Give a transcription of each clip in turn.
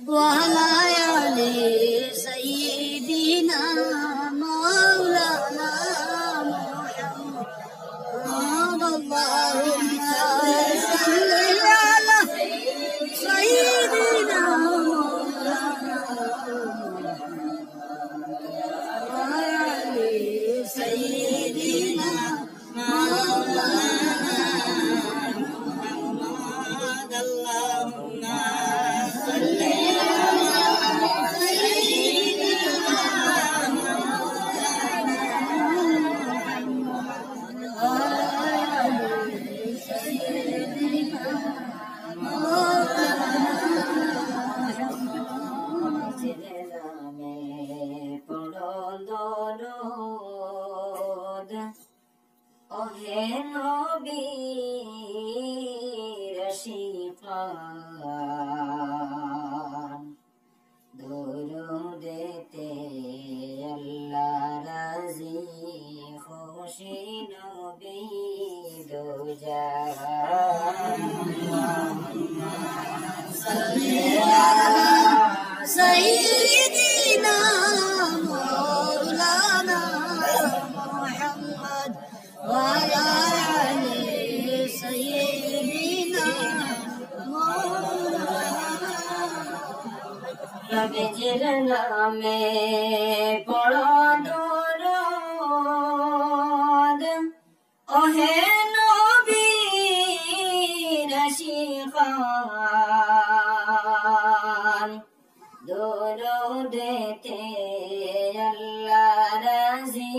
وعلى آل سيدنا مولانا محمد اللهم صل على سيدنا مولانا وعلى آل سيدنا مولانا محمد اللهم صل ওহে নবীর শিফান দুরুদেতে আল্লাহ রাজি খুশি নবী দুজাহান সাল্লি আলা সাইয়্যিদিনা মাওলানা মুহাম্মদ وعلى آل سيدنا مولانا নবীজির নামে পড়ো দরুদ ওহে নবীর শিফান দুরুদেতে আল্লাহ রাজি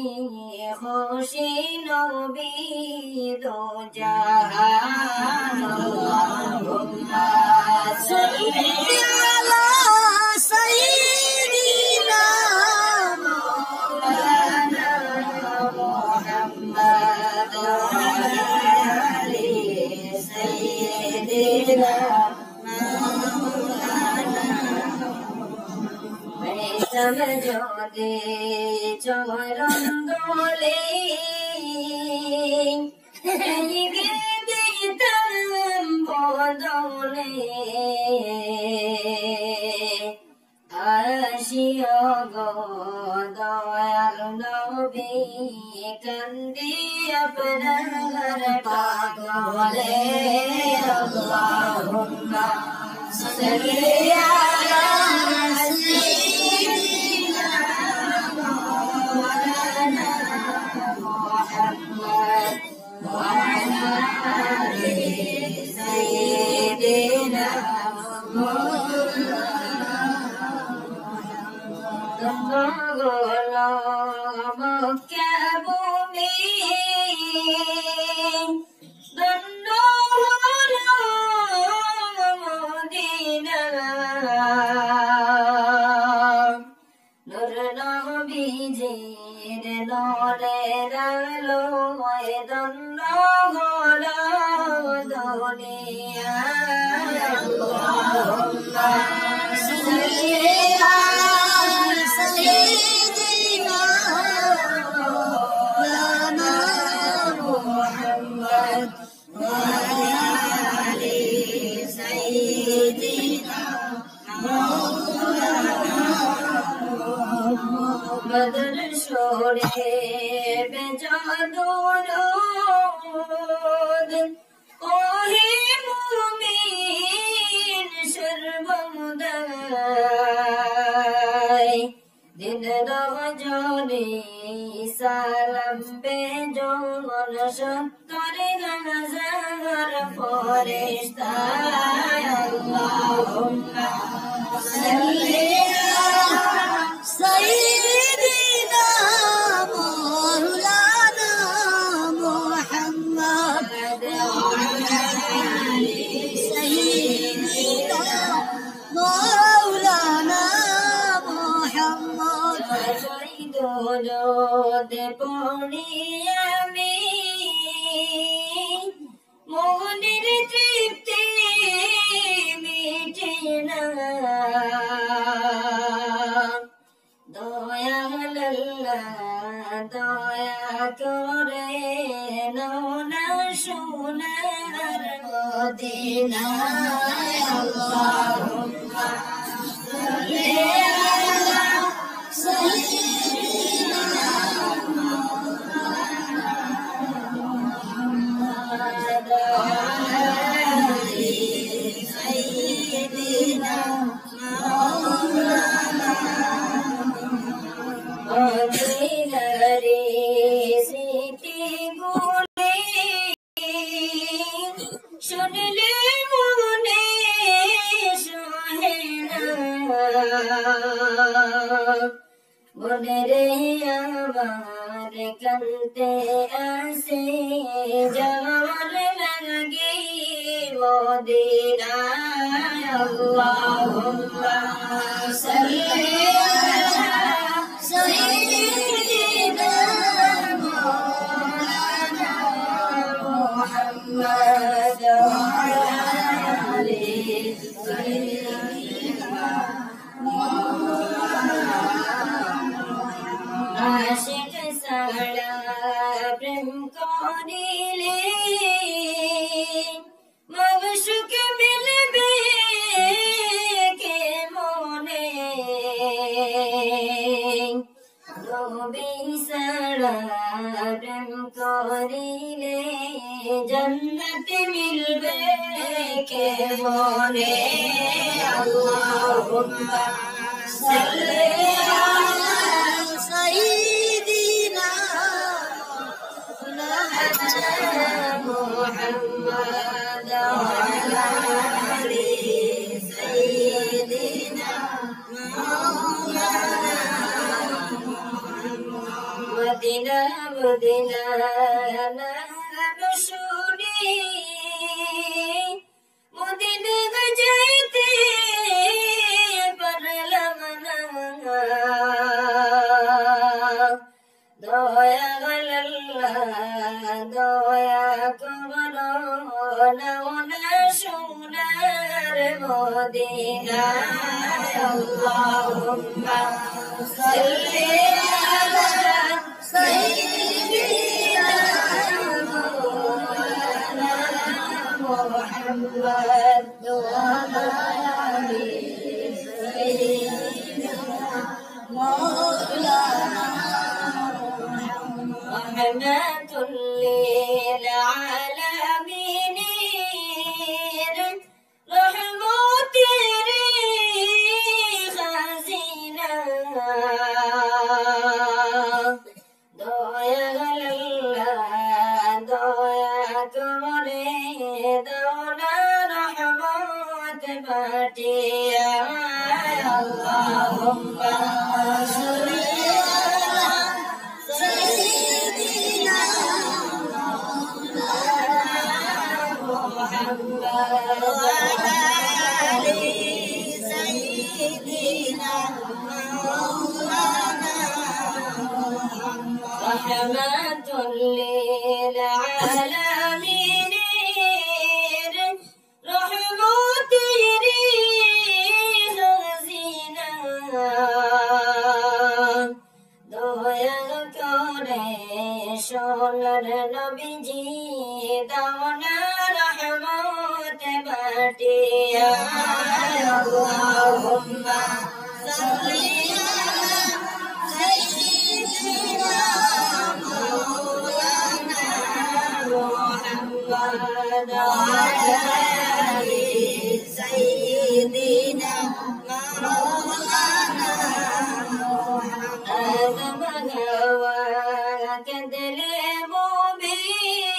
খুশি নবী দুজাহান আল্লাহুম্মা সাল্লি আলা সাইয়্যিদিনা মাওলানা মুহাম্মদ ওয়া আলি সাইয়্যিদিনা সমঝোদে চরণ দোলে দিতাম বদলে আসিও গো দয়াল নবী কান্দি আপনার পাগলে আল্লাহুম্মা সাল্লি আলা बदन छोड़े बेजादुरूद ओहे मुमीन शर्मदाय दिन रजनी सालम बेजोन सत्तर हजार फरिश्ता अल्लाहुम्मा सल्ली سيدنا مولانا محمد وعلى آل سيدنا مولانا محمد درود পড়ি আমি মনের তৃপ্তি মিটে না দয়া করে নোনা সোনার মদিনায় আল্লাহুম্মা সাল্লি আলা সাইয়্যিদিনা মুহাম্মাদ ওয়া আলা আলি সাইয়্যিদিনা মাওলানা মদিনারে স্মৃতিগুলি শুনলে মনে সহে না মনেরে আমার কান্তে আসে যাওয়ার লাগে মদিনায় আল্লাহুম্মা সাল্লি আলা সাইয়্যিদিনা মাওলানা মুহাম্মদ ওয়া আলা আলি সাইয়্যিদিনা আশিক সারা প্রেম করিলে মগসুক মিলবে কে মনে নবী সারা প্রেম করিলে জান্নাত মিলবে কে মনে আল্লাহুম্মা সাল্লি আলা সাইয়্যিদিনা মুহাম্মদ ওয়া আলা আলি সাইয়্যিদিনা মাওলানা মদিনা মদিনা নাম শুনি মদিনা যাইতে পারলাম না দয়া আল্লাহ দয়া করো না সোনার মদিনায় আল্লাহুম্মা সাল্লি আলা সাইয়্যিদিনা মাওলানা মুহাম্মদ ওয়া আলা আলি সাইয়্যিদিনা মাওলানা রহমাতুল লিল আলামিন রহমতের খাজিনা দয়া আল্লাহ দয়া করে দাও না রহমত পাঠিয়া আল্লাহুম্মা সাল্লি আলা সাইয়্যিদিনা মুহাম্মদ ওয়া আলা আলি সাইয়্যিদিনা মাওলানা রহমাতুল লিল আলামিন রহমতের খাজিনা দয়া করে সোনার নবীজি দাও না রহমত পাঠিয়া আল্লাহুম্মা সাল্লি আলা সাইয়্যিদিনা মাওলানা মুহাম্মদ ওয়া আলা আলি সাইয়্যিদিনা মাওলানা আদম হাওয়া কাঁদলে মুমিন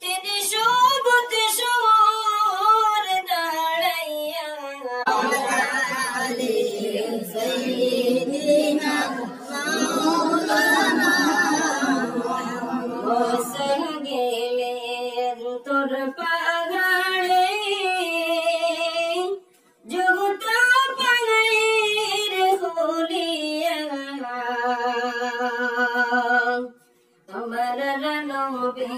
তিনি সবুত সুর দাঁড়াইয়া আলি সাইয়্যিদিনা মাওলানা বসে গেলেন তোর পাহাড়ে জগত পাহাড়ের হুলিয়া তোমার নবী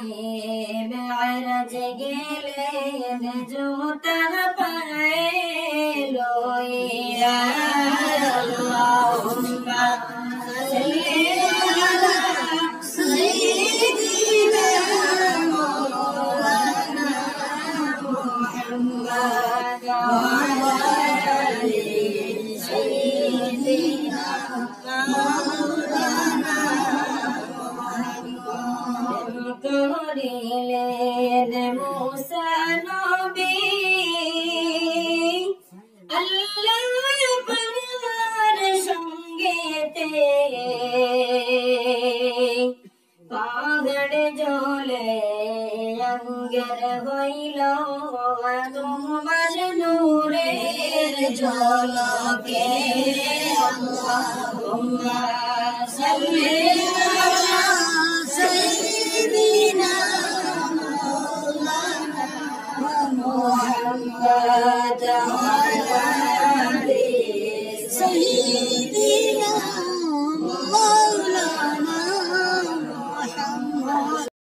মেরাজ গেলেন জুতা পায়ে লইয়া আল্লাহুম্মা সাল্লি আলা বের হইল তোমার নূরের ঝলকে আল্লাহুম্মা সাল্লি আলা সাইয়্যিদিনা মুহাম্মাদ